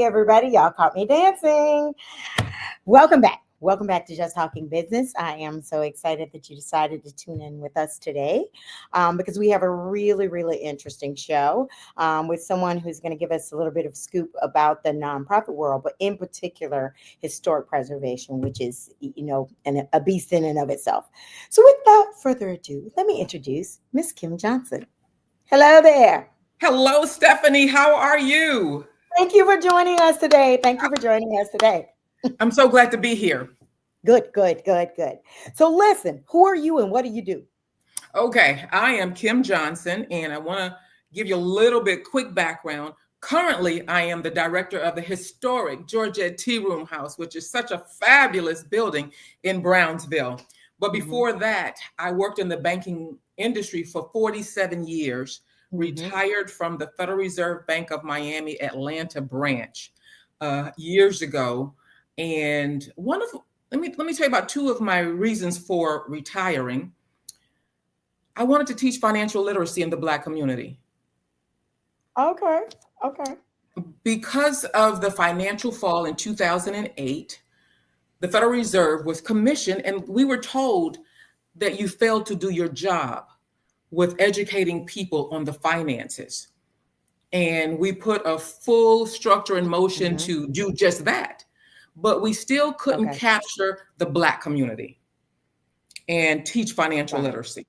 Hey, everybody. Y'all caught me dancing. Welcome back. Welcome back to Just Talking Business. I am so excited that you decided to tune in with us today because we have a really, really interesting show with someone who's going to give us a little bit of scoop about the nonprofit world, but in particular, historic preservation, which is, a beast in and of itself. So without further ado, let me introduce Miss Kim Johnson. Hello there. Hello, Stephanie. How are you? Thank you for joining us today. I'm so glad to be here. Good. So listen, who are you and what do you do? Okay, I am Kim Johnson, and I want to give you a little bit quick background. Currently, I am the director of the historic Georgette Tea Room House, which is such a fabulous building in Brownsville. But before that, I worked in the banking industry for 47 years, retired from the Federal Reserve Bank of Miami Atlanta branch years ago. And let me tell you about two of my reasons for retiring. I wanted to teach financial literacy in the Black community. Okay. Because of the financial fall in 2008, the Federal Reserve was commissioned, and we were told that you failed to do your job with educating people on the finances. And we put a full structure in motion to do just that. But we still couldn't capture the Black community and teach financial literacy.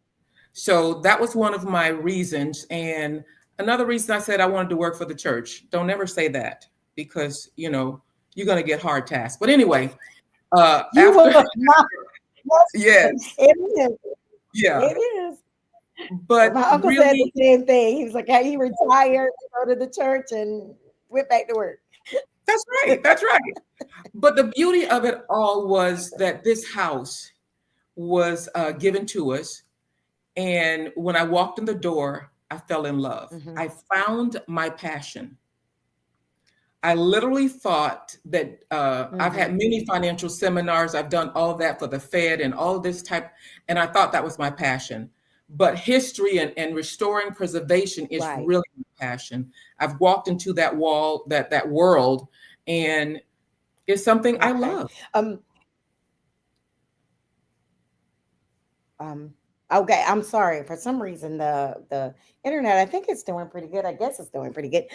So that was one of my reasons. And another reason I said I wanted to work for the church. Don't ever say that because, you're going to get hard tasks. But anyway, yes. It is. Yeah. It is. But my uncle said the same thing. He was like, he retired, go to the church and went back to work. That's right. But the beauty of it all was that this house was given to us. And when I walked in the door, I fell in love. I found my passion. I literally thought that I've had many financial seminars. I've done all that for the Fed and all this type. And I thought that was my passion. But history and restoring preservation is really my passion. I've walked into that world, and it's something I love. Okay, I'm sorry. For some reason, the internet, I think it's doing pretty good. I guess it's doing pretty good.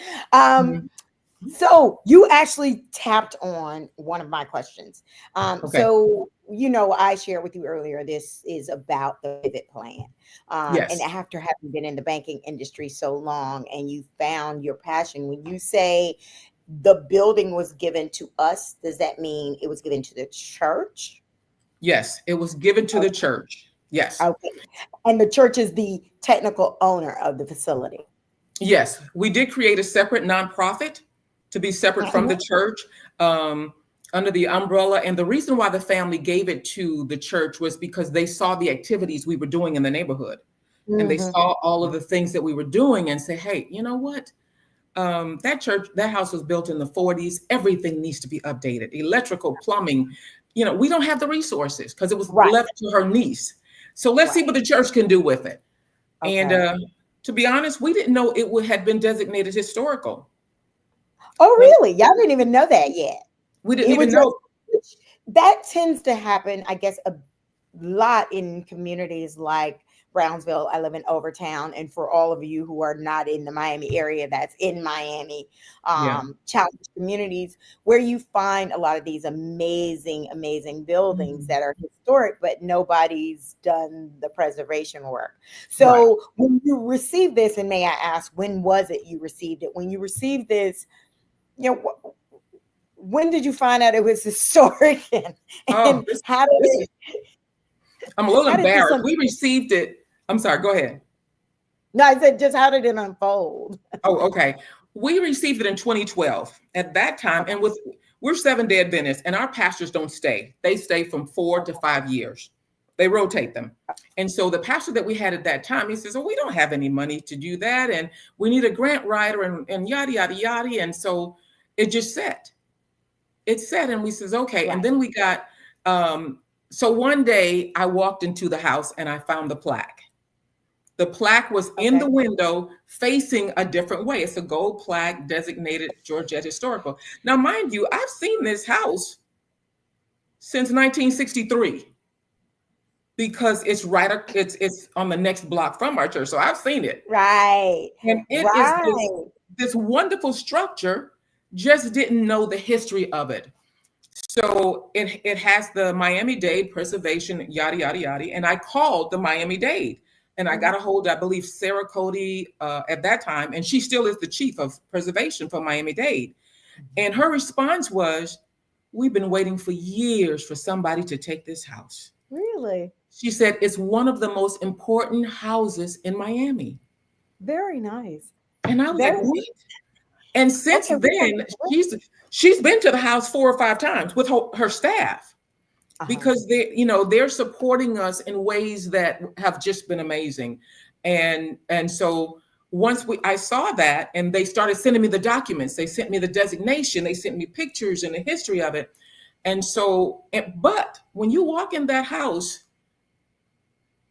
So you actually tapped on one of my questions. So, I shared with you earlier, this is about the pivot plan. And after having been in the banking industry so long and you found your passion, when you say the building was given to us, does that mean it was given to the church? Yes, it was given to the church. Yes. Okay. And the church is the technical owner of the facility. Yes, we did create a separate nonprofit to be separate from the church under the umbrella. And the reason why the family gave it to the church was because they saw the activities we were doing in the neighborhood. And they saw all of the things that we were doing and say, hey, you know what? That house was built in the 40s. Everything needs to be updated. Electrical, plumbing. We don't have the resources because it was left to her niece. So let's see what the church can do with it. Okay. And to be honest, we didn't know it had been designated historical. Oh, really? Y'all didn't even know that yet. We didn't even know. That tends to happen, I guess, a lot in communities like Brownsville. I live in Overtown. And for all of you who are not in the Miami area, that's in Miami, challenged communities where you find a lot of these amazing buildings that are historic, but nobody's done the preservation work. So when you receive this, and may I ask, when was it you received it? When you received this, when did you find out it was historic? And how did it? I'm a little embarrassed. We received it. I'm sorry, go ahead. No, I said, just how did it unfold? Oh, okay. We received it in 2012. At that time, and we're Seventh-day Adventists, and our pastors don't stay. They stay from 4 to 5 years. They rotate them. And so the pastor that we had at that time, he says, we don't have any money to do that. And we need a grant writer and yada, yada, yada. And so it just set. It set, and we says, okay. And then we got, so one day I walked into the house and I found the plaque. The plaque was in Okay. the window facing a different way. It's a gold plaque designated Georgette Historical. Now, mind you, I've seen this house since 1963 because it's on the next block from our church. So I've seen it. Right. And it is Right. this wonderful structure, just didn't know the history of it. So it has the Miami-Dade preservation, yada, yada, yada. And I called the Miami-Dade and I got a hold of, I believe, Sarah Cody at that time. And she still is the chief of preservation for Miami-Dade. And her response was, we've been waiting for years for somebody to take this house. Really? She said, it's one of the most important houses in Miami. Very nice. And I was Very like, what? And since Okay, then, she's been to the house 4 or 5 times with her staff because they're supporting us in ways that have just been amazing. And so once I saw that, and they started sending me the documents, they sent me the designation, they sent me pictures and the history of it. And so, but when you walk in that house,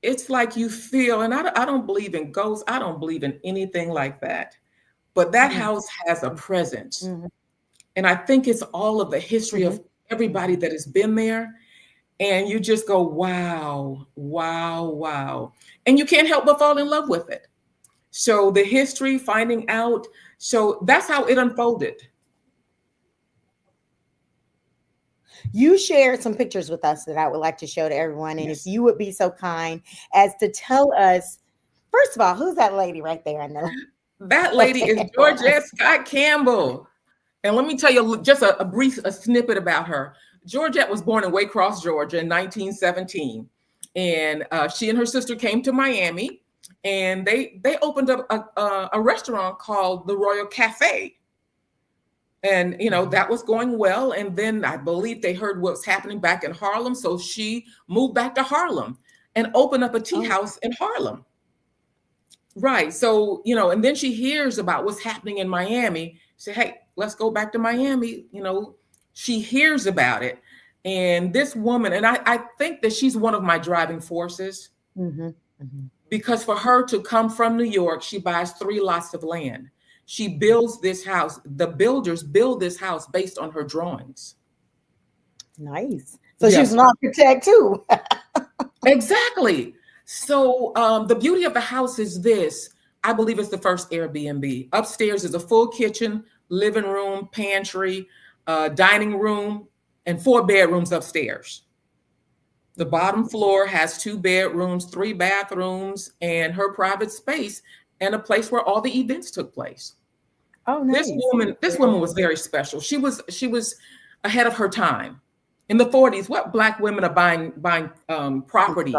it's like you feel, and I don't believe in ghosts, I don't believe in anything like that. But that house has a presence. And I think it's all of the history of everybody that has been there. And you just go, wow, wow, wow. And you can't help but fall in love with it. So the history, finding out. So that's how it unfolded. You shared some pictures with us that I would like to show to everyone. And Yes. if you would be so kind as to tell us, first of all, who's that lady right there in the That lady is Georgette Scott Campbell. And let me tell you just a brief snippet about her. Georgette was born in Waycross, Georgia in 1917. And she and her sister came to Miami and they opened up a restaurant called the Royal Cafe. And, that was going well. And then I believe they heard what was happening back in Harlem. So she moved back to Harlem and opened up a tea house in Harlem. Right. So, and then she hears about what's happening in Miami. Say, hey, let's go back to Miami. She hears about it. And this woman, and I think that she's one of my driving forces because for her to come from New York, she buys 3 lots of land. She builds this house. The builders build this house based on her drawings. Nice. So she's an architect too. Exactly. So the beauty of the house is this. I believe it's the first Airbnb. Upstairs is a full kitchen, living room, pantry, dining room, and 4 bedrooms upstairs. The bottom floor has 2 bedrooms, 3 bathrooms, and her private space and a place where all the events took place. Oh, nice. This woman was very special. She was ahead of her time. In the 40s, what Black women are buying property.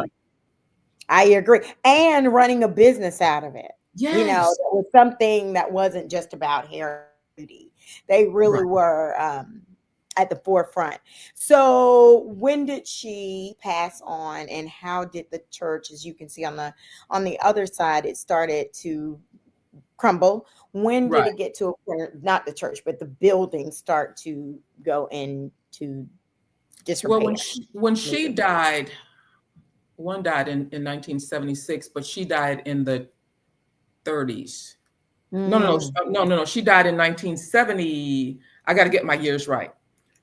I agree. And running a business out of it. Yes. It was something that wasn't just about hair beauty. They really were at the forefront. So when did she pass on, and how did the church, as you can see on the other side, it started to crumble? When did it get to a point, not the church, but the building start to go into disrepair? Well, when she died, one died in 1976, but she died in the 30s. No. She died in 1970. I got to get my years right.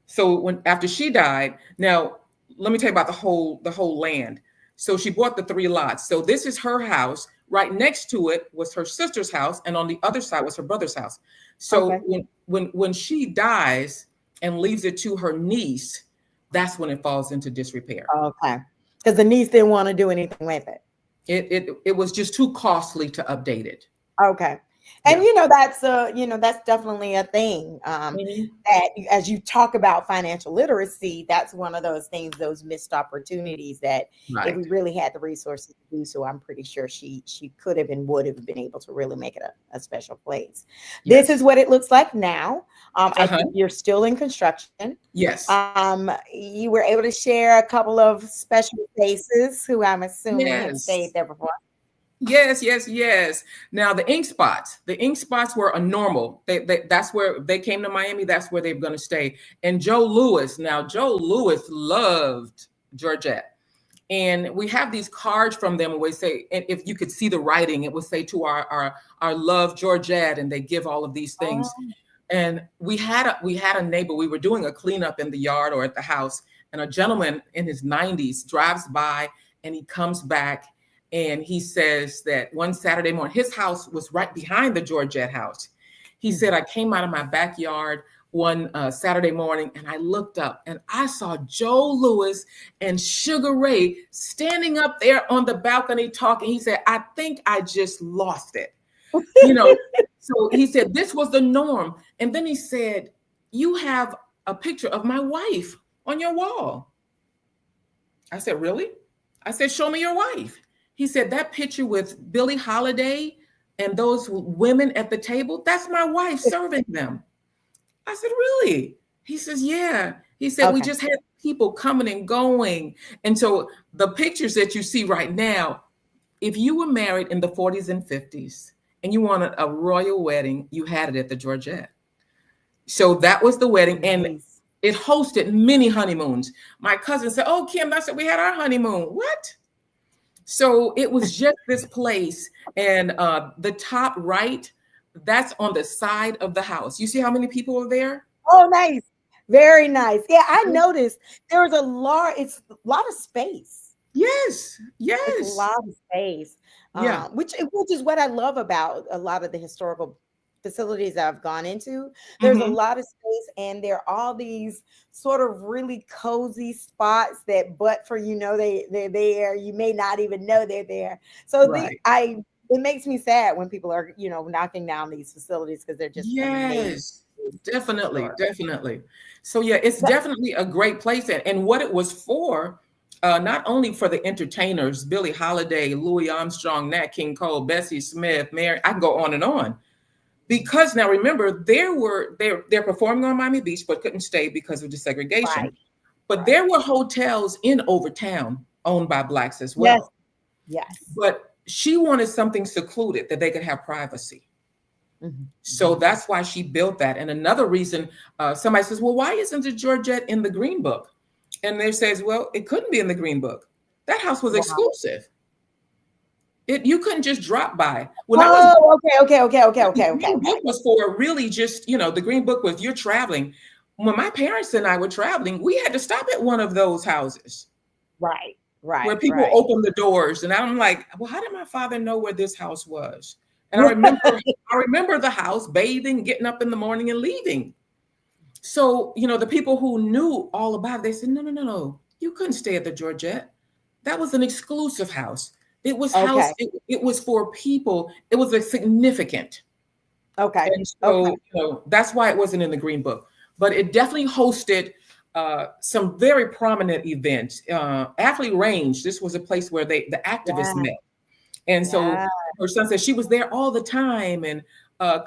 So after she died, now let me tell you about the whole land. So she bought the 3 lots. So this is her house. Right next to it was her sister's house, and on the other side was her brother's house. So when she dies and leaves it to her niece, that's when it falls into disrepair. Okay, because the niece didn't want to do anything with it. It was just too costly to update it. Okay. And that's definitely a thing. That as you talk about financial literacy, that's one of those things, those missed opportunities that if we really had the resources to do so, I'm pretty sure she could have and would have been able to really make it a special place. Yes. This is what it looks like now. I think you're still in construction. Yes. You were able to share a couple of special faces who I'm assuming have stayed there before. Yes. Now the ink spots were a normal. That's where they came to Miami. That's where they're going to stay. And Joe Louis loved Georgette. And we have these cards from them, and we say, and if you could see the writing, it would say to our love Georgette, and they give all of these things. Oh, And we had a neighbor. We were doing a cleanup in the yard or at the house, and a gentleman in his 90s drives by, and he comes back, and he says that one Saturday morning, his house was right behind the Georgette house. He said, I came out of my backyard one Saturday morning, and I looked up and I saw Joe Louis and Sugar Ray standing up there on the balcony talking. He said, I think I just lost it. You know, so he said this was the norm. And then he said, you have a picture of my wife on your wall. I said, really? I said, show me your wife. He said, that picture with Billie Holiday and those women at the table, that's my wife serving them. I said, really? He says, yeah. He said, we just had people coming and going. And so the pictures that you see right now, if you were married in the 40s and 50s and you wanted a royal wedding, you had it at the Georgette. So that was the wedding. And it hosted many honeymoons. My cousin said, oh, Kim, I said, we had our honeymoon. What? So it was just this place. And the top right, that's on the side of the house. You see how many people are there? Oh, nice. Very nice. Yeah, I noticed there was it's a lot of space. Yes. It's a lot of space. Yeah. Which is what I love about a lot of the historical facilities that I've gone into. There's a lot of space, and there are all these sort of really cozy spots that, but for they're there, you may not even know they're there. So it makes me sad when people are knocking down these facilities because they're just definitely. So yeah, it's definitely a great place, and what it was for. Not only for the entertainers, Billie Holiday, Louis Armstrong, Nat King Cole, Bessie Smith, Mary, I can go on and on. Because now remember, they're performing on Miami Beach, but couldn't stay because of desegregation. Right. But there were hotels in Overtown owned by Blacks as well. Yes. But she wanted something secluded that they could have privacy. So that's why she built that. And another reason, somebody says, well, why isn't the Georgette in the Green Book? And they says, well, it couldn't be in the Green Book. That house was exclusive. You couldn't just drop by. Okay. The Green Book was for really just, the Green Book was you're traveling. When my parents and I were traveling, we had to stop at one of those houses. Right. Where people open the doors. And I'm like, well, how did my father know where this house was? And I remember the house, bathing, getting up in the morning and leaving. So, the people who knew all about it, they said, no, you couldn't stay at the Georgette. That was an exclusive house. It was it was for people. It was a significant. Okay. And so, that's why it wasn't in the Green Book. But it definitely hosted some very prominent events. Athlete Range, this was a place where the activists met. And so her son said she was there all the time. And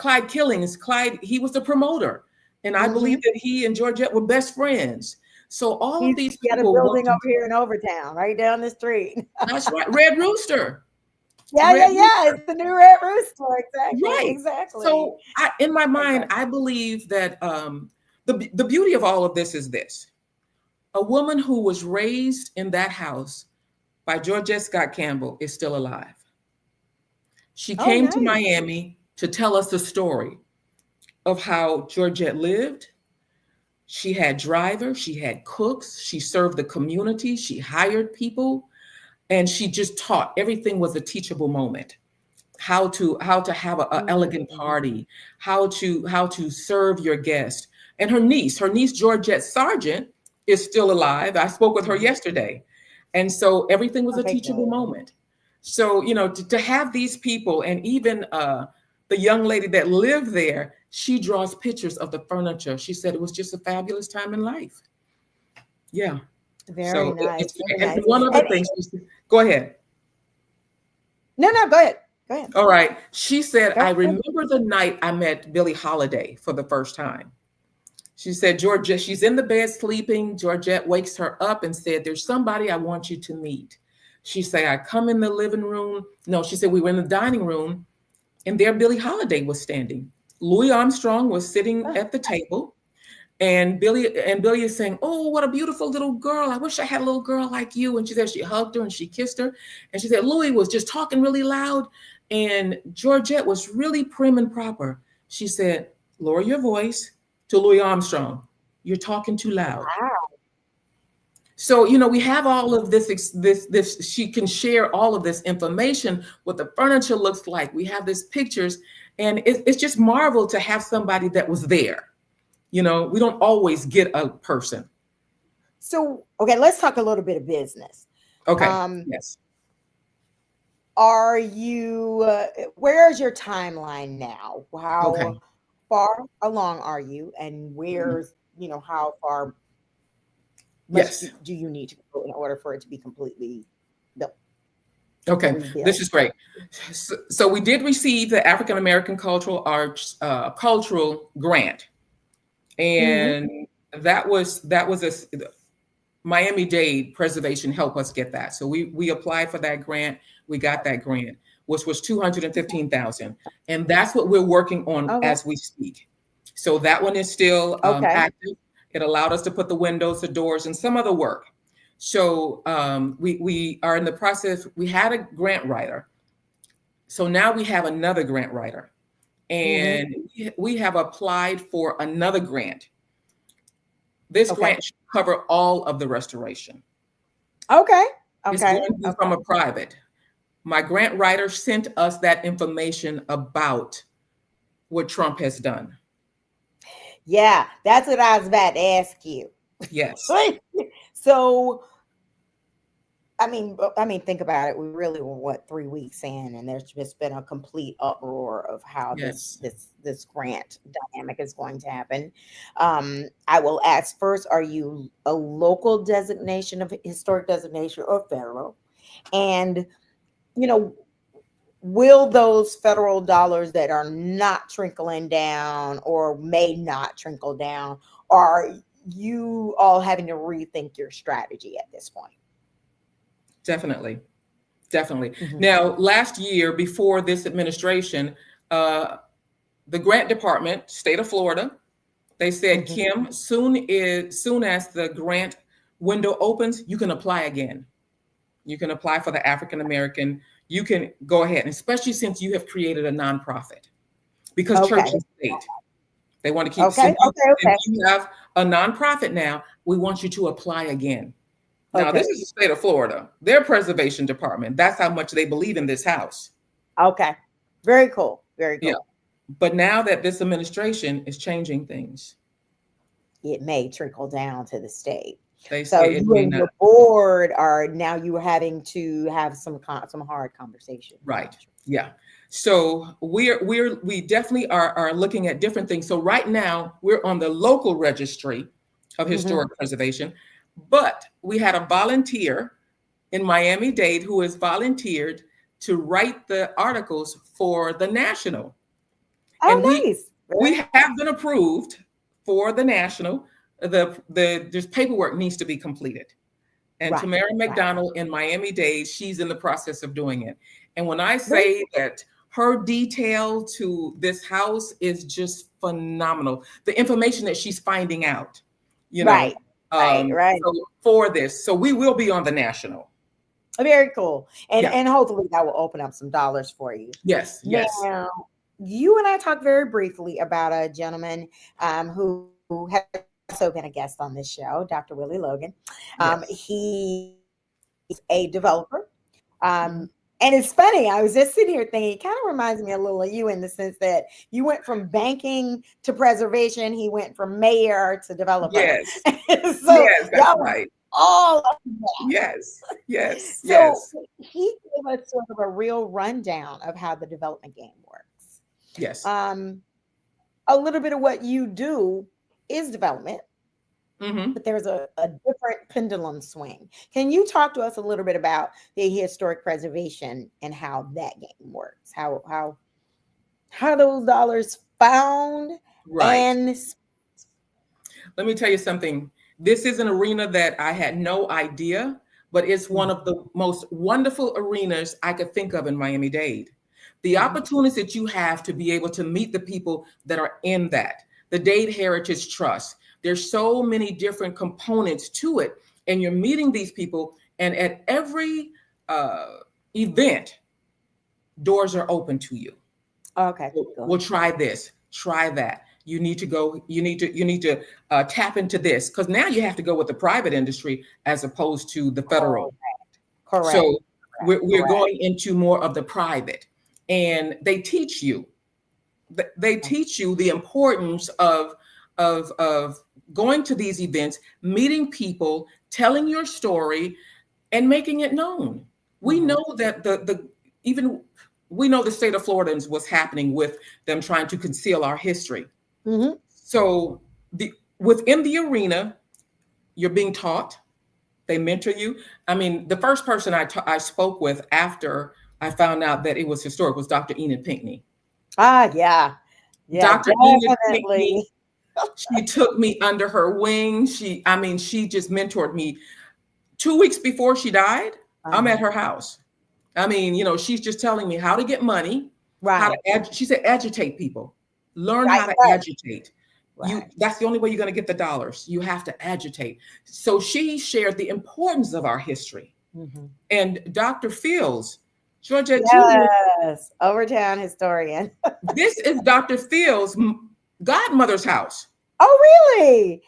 Clyde Killings, he was the promoter. And I believe that he and Georgette were best friends. So all of these people got a building over here in Overtown, right down the street. That's right. Red Rooster. Yeah. It's the new Red Rooster. Exactly. Right. Exactly. So in my mind, I believe that the beauty of all of this is this. A woman who was raised in that house by Georgette Scott Campbell is still alive. She came to Miami to tell us the story of how Georgette lived. She had drivers, she had cooks, she served the community, she hired people, and she just taught. Everything was a teachable moment. How to have an elegant party, how to serve your guest. And her niece Georgette Sargent is still alive. I spoke with her yesterday. And so everything was a teachable moment. So, to have these people, and even the young lady that lived there, she draws pictures of the furniture. She said it was just a fabulous time in life. Yeah. Very nice. And one other thing, go ahead. No, go ahead. All right. She said, I remember the night I met Billie Holiday for the first time. She said, Georgette, she's in the bed sleeping. Georgette wakes her up and said, there's somebody I want you to meet. She said, I come in the living room. No, she said, we were in the dining room, and there Billie Holiday was standing. Louis Armstrong was sitting at the table. And Billy is saying, "Oh, what a beautiful little girl. I wish I had a little girl like you." And she said she hugged her and she kissed her. And she said, "Louis was just talking really loud. And Georgette was really prim and proper." She said, "Lower your voice," to Louis Armstrong. "You're talking too loud." Wow. So, we have all of this, she can share all of this information, what the furniture looks like. We have these pictures, and it's just marvel to have somebody that was there. We don't always get a person. So, okay, let's talk a little bit of business. Okay. Yes. Are you, where's your timeline now? How Okay. far along are you? And where's, how far Yes. do you need to go in order for it to be completely built? Okay, this is great. So we did receive the African American Cultural Arts cultural grant, and that was a Miami-Dade Preservation helped us get that. So we applied for that grant. We got that grant, which was $215,000, and that's what we're working on as we speak. So that one is still active. It allowed us to put the windows, the doors, and some other work. So we are in the process. We had a grant writer. So now we have another grant writer. And we have applied for another grant. This grant should cover all of the restoration. Okay. It's going to be from a private. My grant writer sent us that information about what Trump has done. Yeah, that's what I was about to ask you. Yes. So, I mean, think about it. We really were 3 weeks in, and there's just been a complete uproar of how this grant dynamic is going to happen. I will ask first: are you a local designation of historic designation or federal? And will those federal dollars that are not trickling down or may not trickle down, are you all having to rethink your strategy at this point? Definitely. Now, last year, before this administration, the grant department, state of Florida, they said, Kim, soon as the grant window opens, you can apply again. You can apply for the African American. You can go ahead, and especially since you have created a nonprofit, because church and state, they want to keep. Since you have a nonprofit now, we want you to apply again. Now, this is the state of Florida, their preservation department. That's how much they believe in this house. Okay. Very cool. Very cool. Yeah. But now that this administration is changing things, it may trickle down to the state. So you and your board are now having to have some hard conversation. Right. Yeah. So we definitely are looking at different things. So right now we're on the local registry of historic preservation, but we had a volunteer in Miami-Dade who has volunteered to write the articles for the national. Oh, and nice. We have been approved for the national. The paperwork needs to be completed. And Tamara McDonald in Miami-Dade, she's in the process of doing it. And when I say that her detail to this house is just phenomenal, the information that she's finding out, right. So for this, so we will be on the national. Very cool. And hopefully that will open up some dollars for you. Yes. Now, you and I talked very briefly about a gentleman who has also been a guest on this show, Dr. Willie Logan. He is a developer. And it's funny, I was just sitting here thinking, it kind of reminds me a little of you in the sense that you went from banking to preservation. He went from mayor to developer. Yes. Yes, that's right. All of that. Yes. So he gave us sort of a real rundown of how the development game works. Yes. A little bit of what you do is development, but there's a different pendulum swing. Can you talk to us a little bit about the historic preservation and how that game works? How those dollars found? Right. And let me tell you something. This is an arena that I had no idea, but it's one of the most wonderful arenas I could think of in Miami-Dade. The opportunities that you have to be able to meet the people that are in that, the Dade Heritage Trust, There's so many different components to it. And you're meeting these people, and at every event, doors are open to you. Okay. We'll try this, try that. You need to go, you need to tap into this, because now you have to go with the private industry as opposed to the federal. Correct. So we're going into more of the private, and they teach you the importance of going to these events, meeting people, telling your story, and making it known. We know that we know the state of Florida is what's happening with them trying to conceal our history. So within the arena, you're being taught. They mentor you. I mean, the first person I spoke with after I found out that it was historic was Dr. Enid Pinckney. Yeah. Dr. Enid Pinckney, she took me under her wing. She just mentored me. 2 weeks before she died, I'm at her house. I mean, she's just telling me how to get money. Right. She said, agitate people. Learn how to agitate. Right. That's the only way you're going to get the dollars. You have to agitate. So she shared the importance of our history. And Dr. Fields, Georgette, yes, Overtown historian. This is Dr. Fields' godmother's house. Oh, really?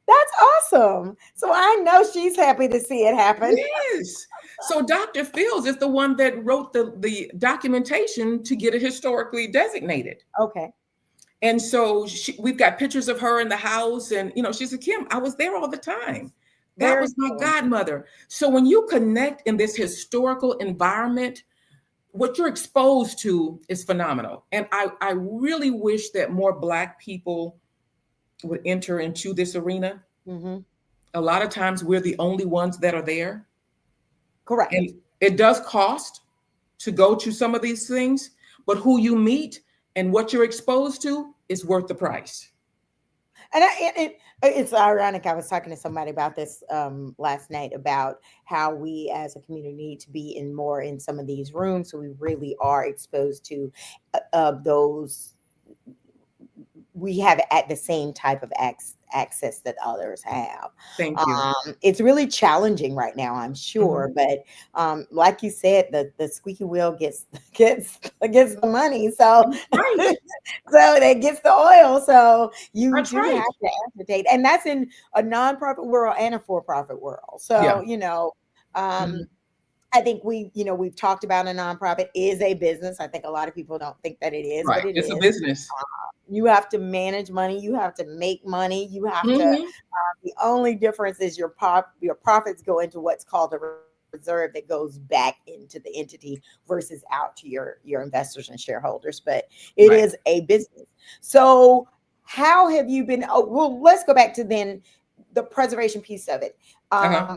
That's awesome. So I know she's happy to see it happen. Yes. So Dr. Fields is the one that wrote the documentation to get it historically designated. Okay. And so we've got pictures of her in the house, and she said, Kim, I was there all the time. That was my godmother. So when you connect in this historical environment, what you're exposed to is phenomenal. And I really wish that more Black people would enter into this arena. A lot of times we're the only ones that are there. Correct. And it does cost to go to some of these things, but who you meet and what you're exposed to is worth the price. And it's ironic. I was talking to somebody about this last night, about how we as a community need to be in some of these rooms, so we really are exposed to those. We have at the same type of access that others have. Thank you. It's really challenging right now, I'm sure, but like you said, the squeaky wheel gets the money, so right. so that gets the oil. So you do have to agitate, and that's in a nonprofit world and a for-profit world. So I think we've talked about a nonprofit is a business. I think a lot of people don't think that it is, but it's a business. You have to manage money. You have to make money. You have to. The only difference is your profits go into what's called a reserve that goes back into the entity versus out to your investors and shareholders. But it is a business. So how have you been? Oh, well, let's go back to then the preservation piece of it.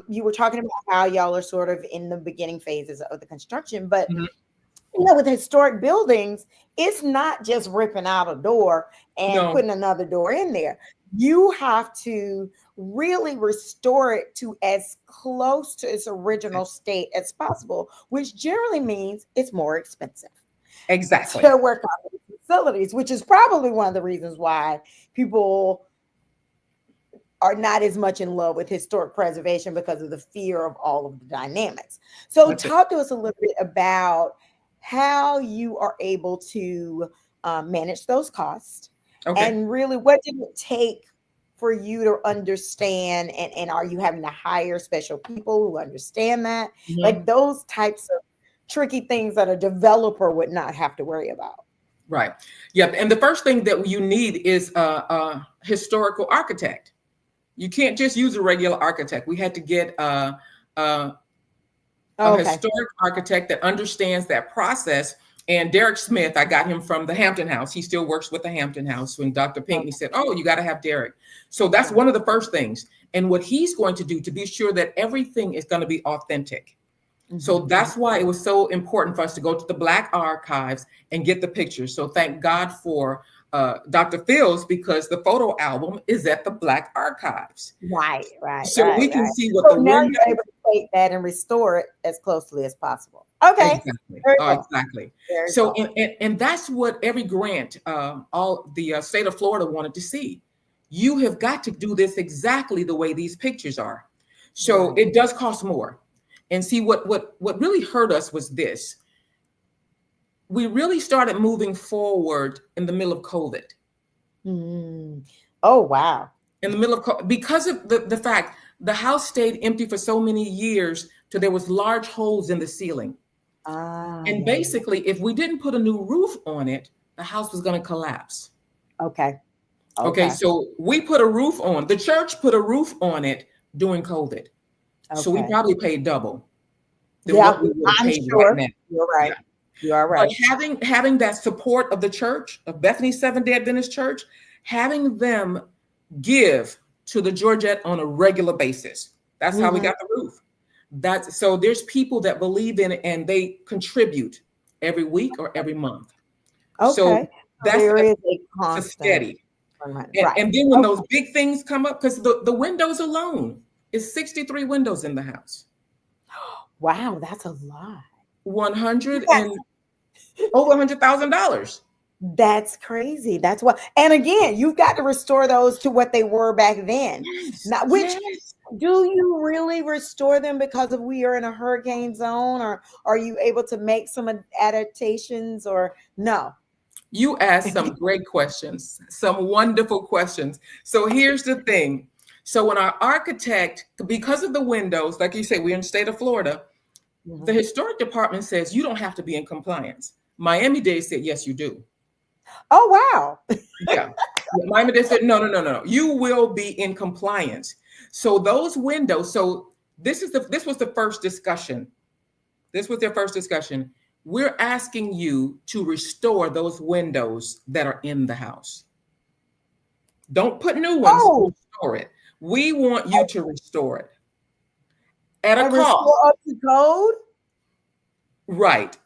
You were talking about how y'all are sort of in the beginning phases of the construction, but with historic buildings, it's not just ripping out a door and putting another door in there. You have to really restore it to as close to its original state as possible, which generally means it's more expensive. Exactly. To work on the facilities, which is probably one of the reasons why people are not as much in love with historic preservation, because of the fear of all of the dynamics. So talk to us a little bit about how you are able to manage those costs, and really what did it take for you to understand, and are you having to hire special people who understand that? Like those types of tricky things that a developer would not have to worry about. Right. Yeah. And the first thing that you need is a historical architect. You can't just use a regular architect. We had to get a historic architect that understands that process. And Derek Smith, I got him from the Hampton House. He still works with the Hampton House. When Dr. Pinckney said, oh, you got to have Derek. So that's one of the first things. And what he's going to do to be sure that everything is going to be authentic. So that's why it was so important for us to go to the Black archives and get the pictures. So thank God for Dr. Fields, because the photo album is at the Black archives. Right. So we can see what the now you're able to take that and restore it as closely as possible. Okay. Exactly. And that's what every grant, all the state of Florida wanted to see. you have got to do this exactly the way these pictures are. So it does cost more. And see, what really hurt us was this. We really started moving forward in the middle of COVID. Oh, wow. In the middle of COVID, because of the fact the house stayed empty for so many years till there was large holes in the ceiling. And basically, if we didn't put a new roof on it, the house was going to collapse. Okay. So we put a roof on. The church put a roof on it during COVID. So we probably paid double than what we would have paid right now. You're right. Yeah. You are right. But having that support of the church, of Bethany Seventh-day Adventist Church, having them give to the Georgette on a regular basis. That's how we got the roof. So there's people that believe in it and they contribute every week or every month. Okay. So that's there is a constant. Steady. And then when those big things come up, because the windows alone is 63 windows in the house. Wow, that's a lot. Over $100,000. That's crazy. That's what. And again, you've got to restore those to what they were back then. Now, do you really restore them because we are in a hurricane zone, or are you able to make some adaptations, or no? You asked some great questions, some wonderful questions. So here's the thing. So when our architect, because of the windows, like you say, we're in the state of Florida, the historic department says you don't have to be in compliance. Miami-Dade said, yes, you do. Oh, wow. Yeah. Miami-Dade said, no. You will be in compliance. So those windows, so this was the first discussion. This was their first discussion. We're asking you to restore those windows that are in the house. Don't put new ones, restore it. We want you to restore it. At a cost. Up to code? Right.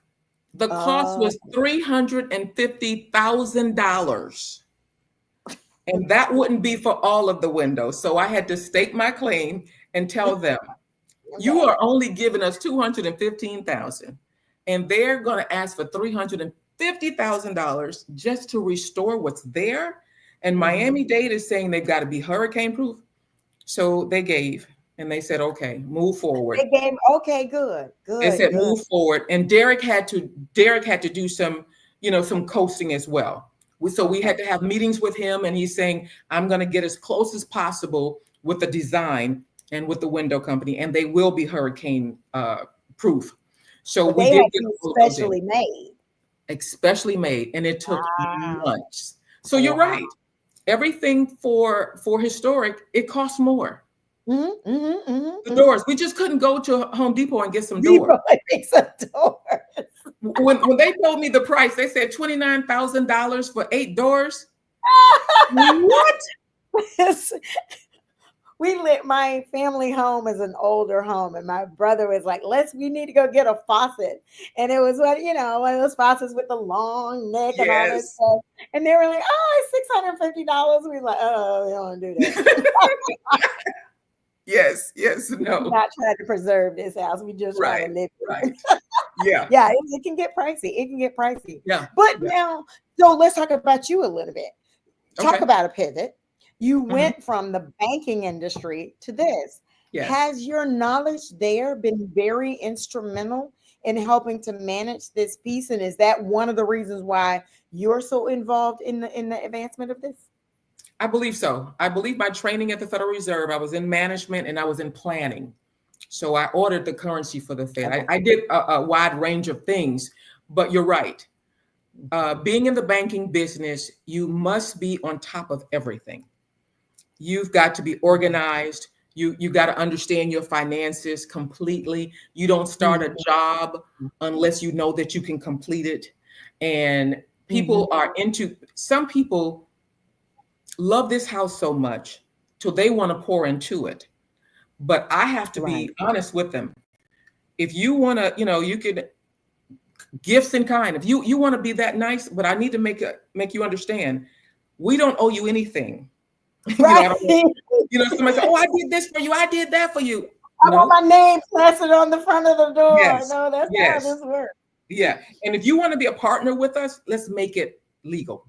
The cost was $350,000. And that wouldn't be for all of the windows. So I had to state my claim and tell them, you are only giving us $215,000. And they're going to ask for $350,000 just to restore what's there. And Miami-Dade is saying they've got to be hurricane proof. So they gave. And they said, okay, move forward. They gave, okay, good. They said, move forward. And Derek had to do some, some coasting as well. So we had to have meetings with him, and he's saying, I'm going to get as close as possible with the design and with the window company, and they will be hurricane proof. So we did get especially made, and it took months. So you're right. Everything for historic, it costs more. The doors. We just couldn't go to Home Depot and get some doors. When they told me the price, they said $29,000 for 8 doors. What? My family home is an older home, and my brother was like, we need to go get a faucet. And it was one of those faucets with the long neck and all this stuff. And they were like, it's $650. We were like, we don't want to do that. Yes, no. We're not trying to preserve this house. We just trying to live it. Right. Yeah. Yeah, it can get pricey. Yeah. But now, so let's talk about you a little bit. Talk about a pivot. You went from the banking industry to this. Yes. Has your knowledge there been very instrumental in helping to manage this piece? And is that one of the reasons why you're so involved in the advancement of this? I believe so. I believe my training at the Federal Reserve, I was in management and I was in planning. So I ordered the currency for the Fed. I did a wide range of things, but you're right. Being in the banking business, you must be on top of everything. You've got to be organized. You got to understand your finances completely. You don't start a job unless you know that you can complete it. And people some people love this house so much till they want to pour into it. But I have to be honest with them. If you want to, you could gifts in kind. If you want to be that nice, but I need to make you understand, we don't owe you anything. Right. Somebody say, I did this for you. I did that for you. I want my name plastered on the front of the door. Yes. No, that's how this works. Yeah. And if you want to be a partner with us, let's make it legal.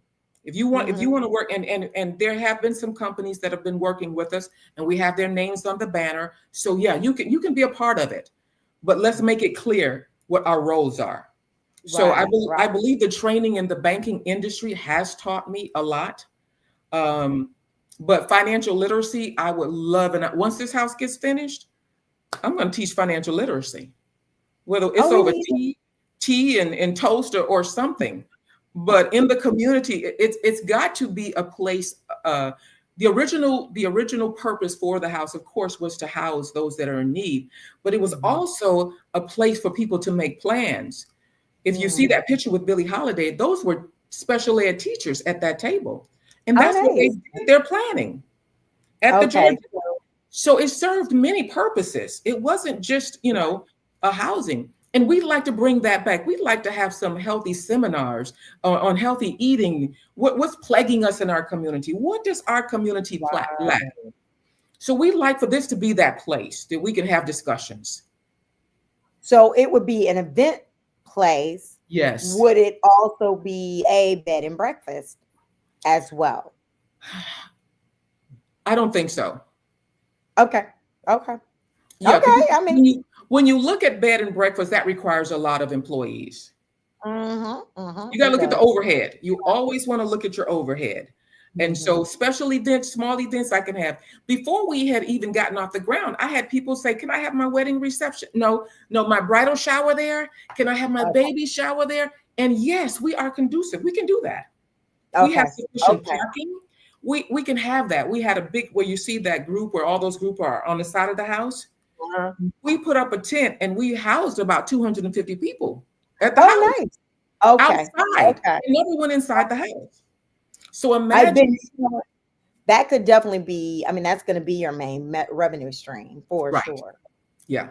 If you want, if you want to work, and there have been some companies that have been working with us, and we have their names on the banner. So yeah, you can be a part of it, but let's make it clear what our roles are. So I believe the training in the banking industry has taught me a lot. But financial literacy, I would love, and once this house gets finished, I'm going to teach financial literacy, whether it's over tea and toast or something. But in the community, it's got to be a place. The original purpose for the house, of course, was to house those that are in need, but it was also a place for people to make plans. If you see that picture with Billie Holiday, those were special ed teachers at that table, and that's what they did. They're planning at the Georgia. So it served many purposes. It wasn't just a housing. And we'd like to bring that back. We'd like to have some healthy seminars on healthy eating. What's plaguing us in our community? What does our community lack? So we'd like for this to be that place that we can have discussions. So it would be an event place. Yes. Would it also be a bed and breakfast as well? I don't think so. Okay. Yeah, okay. I mean, when you look at bed and breakfast, that requires a lot of employees. You got to look at the overhead. You always want to look at your overhead. And so special events, small events I can have. Before we had even gotten off the ground, I had people say, can I have my wedding reception? No, my bridal shower there. Can I have my baby shower there? And yes, we are conducive. We can do that. We have sufficient parking. We can have that. We had a big, where you see that group where all those groups are on the side of the house. We put up a tent and we housed about 250 people at the house. Nice. Outside. And everyone inside the house. So imagine that could definitely be, I mean, that's going to be your main revenue stream for sure. Yeah.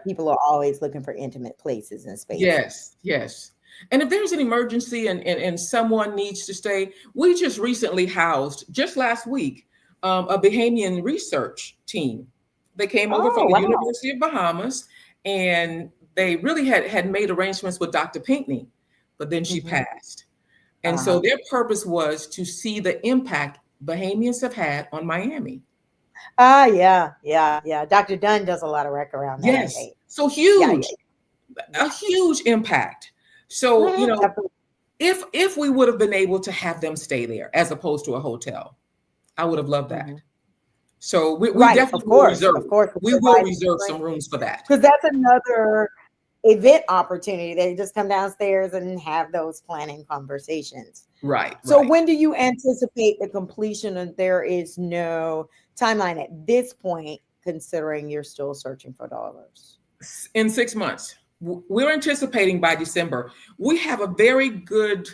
People are always looking for intimate places and spaces. Yes. And if there's an emergency and someone needs to stay, we just recently housed, just last week, a Bahamian research team. They came over from the University of Bahamas, and they really had made arrangements with Dr. Pinkney, but then she passed. And so their purpose was to see the impact Bahamians have had on Miami. Yeah. Dr. Dunn does a lot of work around that. Yes. So huge, a huge impact. So, if we would have been able to have them stay there as opposed to a hotel, I would have loved that. So we definitely will reserve some rooms for that. Because that's another event opportunity. They just come downstairs and have those planning conversations. Right. So when do you anticipate the completion? And there is no timeline at this point, considering you're still searching for dollars. In 6 months. We're anticipating by December. We have a very good,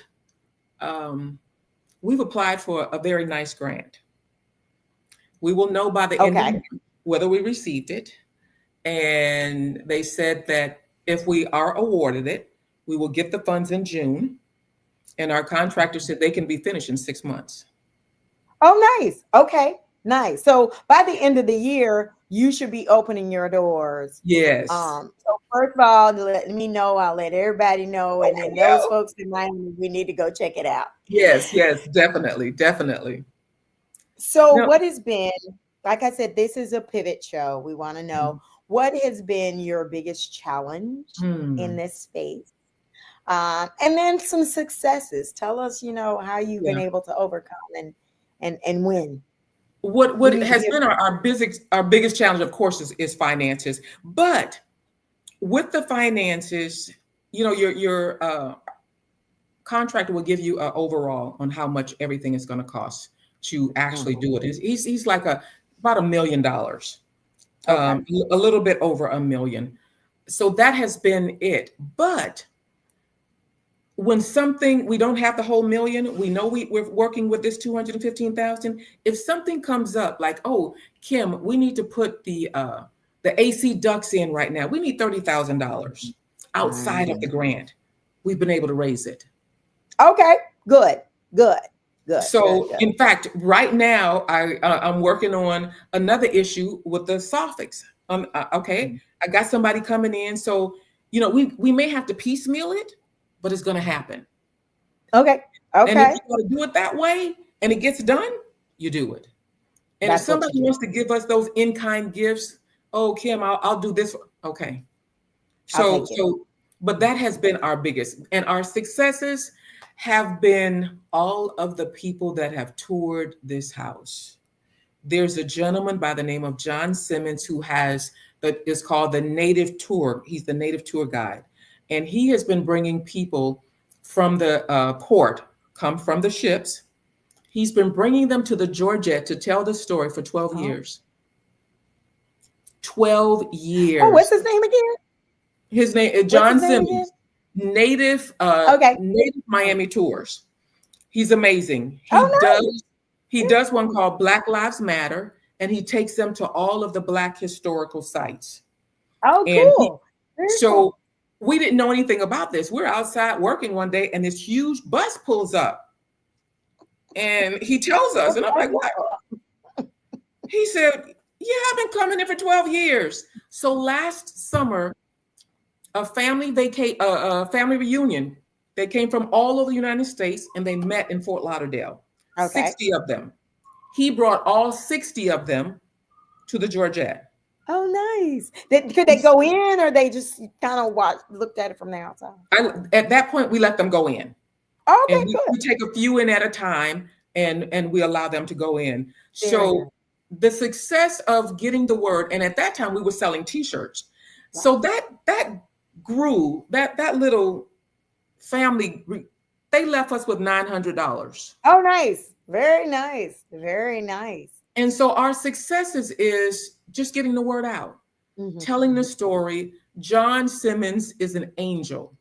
we've applied for a very nice grant. We will know by the end of the month whether we received it. And they said that if we are awarded it, we will get the funds in June. And our contractor said they can be finished in 6 months. Oh, nice. Okay, nice. So by the end of the year, you should be opening your doors. Yes. So first of all, let me know. I'll let everybody know. And then those folks in Miami, we need to go check it out. Yes, definitely. So what has been, like I said, this is a pivot show. We want to know what has been your biggest challenge in this space? And then some successes. Tell us, how you've been able to overcome and win. What has been our biggest challenge, of course, is finances. But with the finances, your contractor will give you an overall on how much everything is going to cost to actually do it. He's like about $1 million, a little bit over $1 million. So that has been it. But when we don't have the whole million, we know we're working with this 215,000. If something comes up like, oh, Kim, we need to put the AC ducts in right now. We need $30,000 outside of the grant. We've been able to raise it. Okay, good. So in fact, right now, I'm working on another issue with the Sofix. I got somebody coming in. So, we may have to piecemeal it, but it's going to happen. Okay. And if Okay. you want to do it that way and it gets done, you do it. And if That's what somebody you do. wants to give us those in-kind gifts, oh, Kim, I'll do this. Okay. I'll So, take it. but that has been our biggest. And our successes have been all of the people that have toured this house. There's a gentleman by the name of John Simmons who has that is called the Native Tour. He's the Native Tour guide. And he has been bringing people from the port, come from the ships. He's been bringing them to the Georgette to tell the story for 12 Oh. years. 12 years. Oh, what's his name again? His name is What's John his name Simmons. again? Native Okay. Native Miami Tours. He's amazing. Oh, nice. He does one called Black Lives Matter, and he takes them to all of the Black historical sites. Oh, And cool. Very so cool. we didn't know anything about this. We're outside working one day, and this huge bus pulls up, and he tells us, and I'm like, what? He said, yeah, I've been coming here for 12 years. So last summer, a family reunion. They came from all over the United States and they met in Fort Lauderdale. Okay. 60 of them. He brought all 60 of them to the Georgette. Oh, nice. Could they go in, or they just kind of looked at it from the outside? At that point, we let them go in. Okay, And we good. take a few in at a time, and we allow them to go in. Very So nice. the success of getting the word, and at that time we were selling T-shirts. Wow. So that grew, that little family, they left us with $900. Oh, nice. Very nice. Very nice. And so our successes is just getting the word out, telling the story. John Simmons is an angel.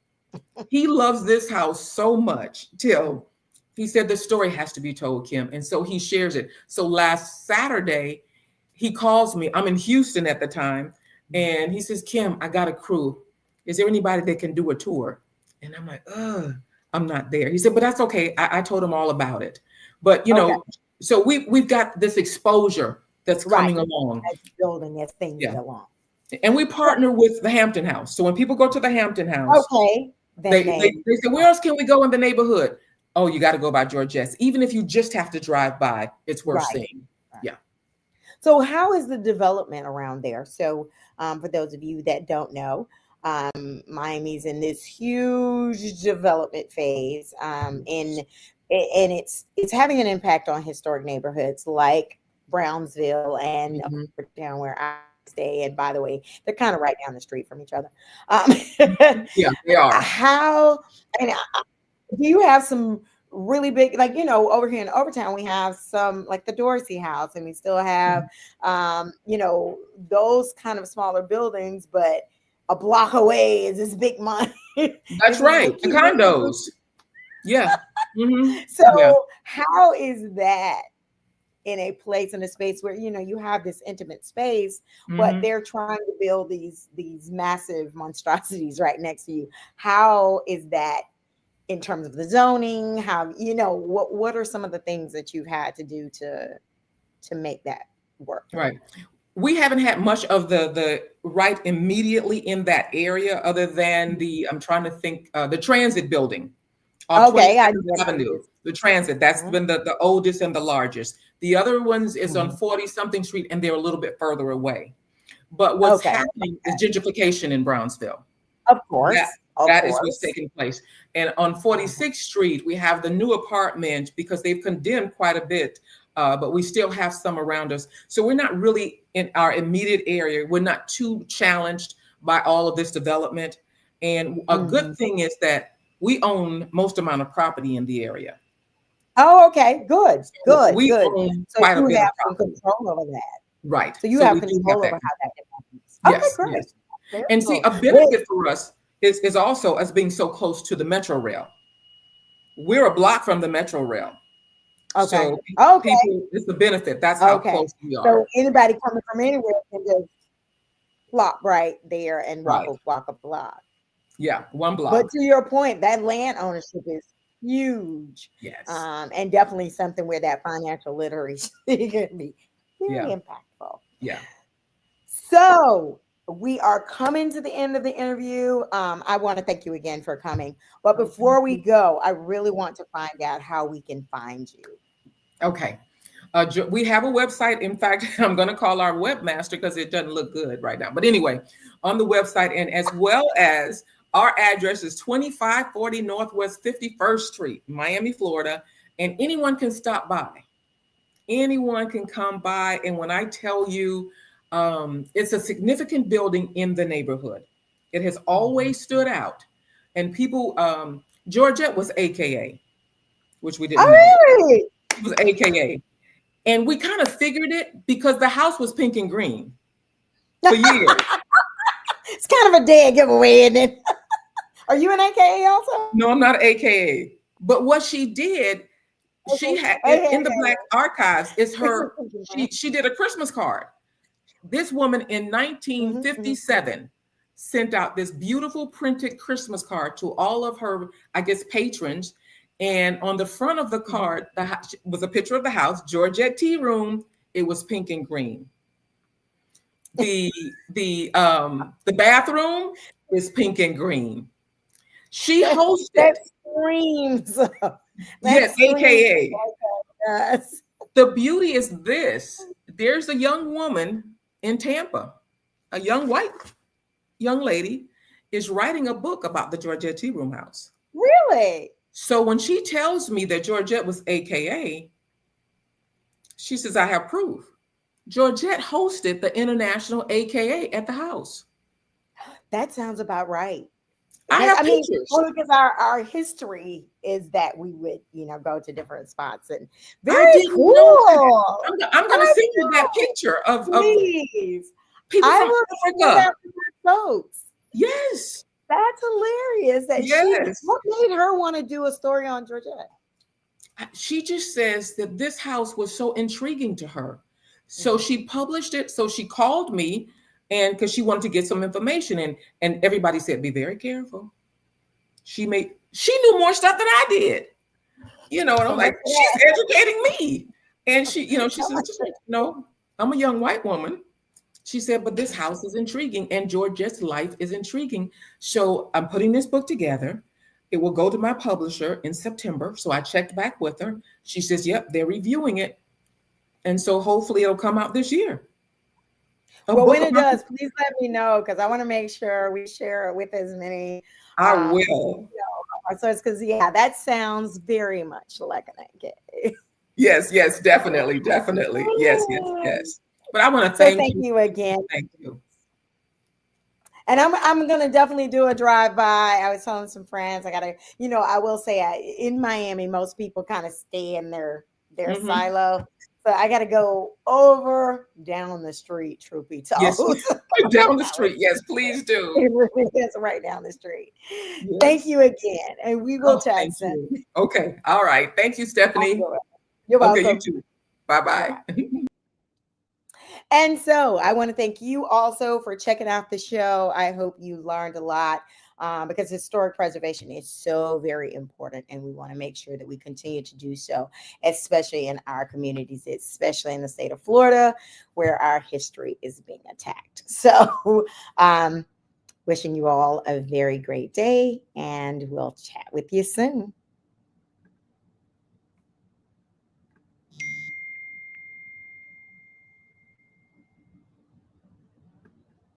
He loves this house so much till he said the story has to be told, Kim. And so he shares it. So last Saturday, he calls me. I'm in Houston at the time. And he says, Kim, I got a crew. Is there anybody that can do a tour? And I'm like, I'm not there. He said, but that's okay. I told him all about it. But, you know, so we've got this exposure that's coming along. As building as things go along. And we partner with the Hampton House. So when people go to the Hampton House, they say, where else can we go in the neighborhood? Oh, you got to go by Georgette's. Even if you just have to drive by, it's worth seeing. Right. Yeah. So how is the development around there? So for those of you that don't know, Miami's in this huge development phase, and it's having an impact on historic neighborhoods like Brownsville and down where I stay. And by the way, they're kind of right down the street from each other. Yeah, they are. Do you have some really big, like, you know, over here in Overtown, we have some like the Dorsey House, and we still have, you know, those kind of smaller buildings, but a block away is this big money. That's right. The condos. Yeah. So how is that in a place, in a space where, you know, you have this intimate space, but they're trying to build these massive monstrosities right next to you? How is that in terms of the zoning? How, you know, what are some of the things that you've had to do to make that work? Right. We haven't had much of the right immediately in that area, other than I'm trying to think, the transit building. Avenue, the transit, that's been the oldest and the largest. The other ones is on 40-something Street, and they're a little bit further away. But what's happening is gentrification in Brownsville. Of course. That is what's taking place. And on 46th Street, we have the new apartment, because they've condemned quite a bit, but we still have some around us. So we're not really in our immediate area. We're not too challenged by all of this development. And a good thing is that we own most amount of property in the area. Oh, okay. Good. We good. own So quite a you bit have of some control over that. Right. So you have control over how that happens. Yes, Okay, great. yes. And see, a benefit for us is also us being so close to the Metro Rail. We're a block from the Metro Rail. Okay. So people, it's a benefit. That's how close we are. So anybody coming from anywhere can just plop right there and walk a block. Yeah, one block. But to your point, that land ownership is huge. Yes. And definitely something where that financial literacy can be very impactful. Yeah. So we are coming to the end of the interview. I want to thank you again for coming. But before we go, I really want to find out how we can find you. Okay. We have a website. In fact, I'm going to call our webmaster because it doesn't look good right now. But anyway, on the website, and as well as our address is 2540 Northwest 51st Street, Miami, Florida. And anyone can stop by. Anyone can come by. And when I tell you, it's a significant building in the neighborhood. It has always stood out. And people, Georgette was AKA, which we didn't know. Really? She was AKA. And we kind of figured it because the house was pink and green for years. It's kind of a dead giveaway, isn't it? Are you an AKA also? No, I'm not an AKA. But what she did, she had in the Black Archives, is her, she did a Christmas card. This woman in 1957 sent out this beautiful printed Christmas card to all of her, I guess, patrons. And on the front of the card was a picture of the house, Georgette Tea Room. It was pink and green. The bathroom is pink and green. She hosted. That screams. Yes, AKA. Yes. The beauty is this. There's a young woman in Tampa, a young white young lady is writing a book about the Georgette Tea Room house. Really? So when she tells me that Georgette was AKA, she says, I have proof. Georgette hosted the International AKA at the house. That sounds about right. I have pictures. Well, because our history is that we would, go to different spots and very cool. I'm going to send you that picture of please. People from Africa. Folks. Yes. That's hilarious. What made her want to do a story on Georgette? She just says that this house was so intriguing to her. So she published it. So she called me, and because she wanted to get some information, and everybody said, be very careful. She knew more stuff than I did. And I'm like, she's educating me. And she says, I'm a young white woman. She said, but this house is intriguing and Georgette's life is intriguing. So I'm putting this book together. It will go to my publisher in September. So I checked back with her. She says, yep, they're reviewing it. And so hopefully it'll come out this year. Well, when it does, please let me know because I want to make sure we share it with as many. I will. So it's because, that sounds very much like an AKA. Yes, definitely. Yes. But I want to thank you again. Thank you. And I'm going to definitely do a drive-by. I was telling some friends, I got to, I will say in Miami, most people kind of stay in their silo. So I got to go down the street, truth be told. Yes, down the street. Yes, please do. It really is right down the street. Yes. Thank you again. And we will chat soon. Okay. All right. Thank you, Stephanie. You're welcome. Okay, you too. Bye-bye. And so I want to thank you also for checking out the show. I hope you learned a lot because historic preservation is so very important. And we want to make sure that we continue to do so, especially in our communities, especially in the state of Florida, where our history is being attacked. So wishing you all a very great day, and we'll chat with you soon.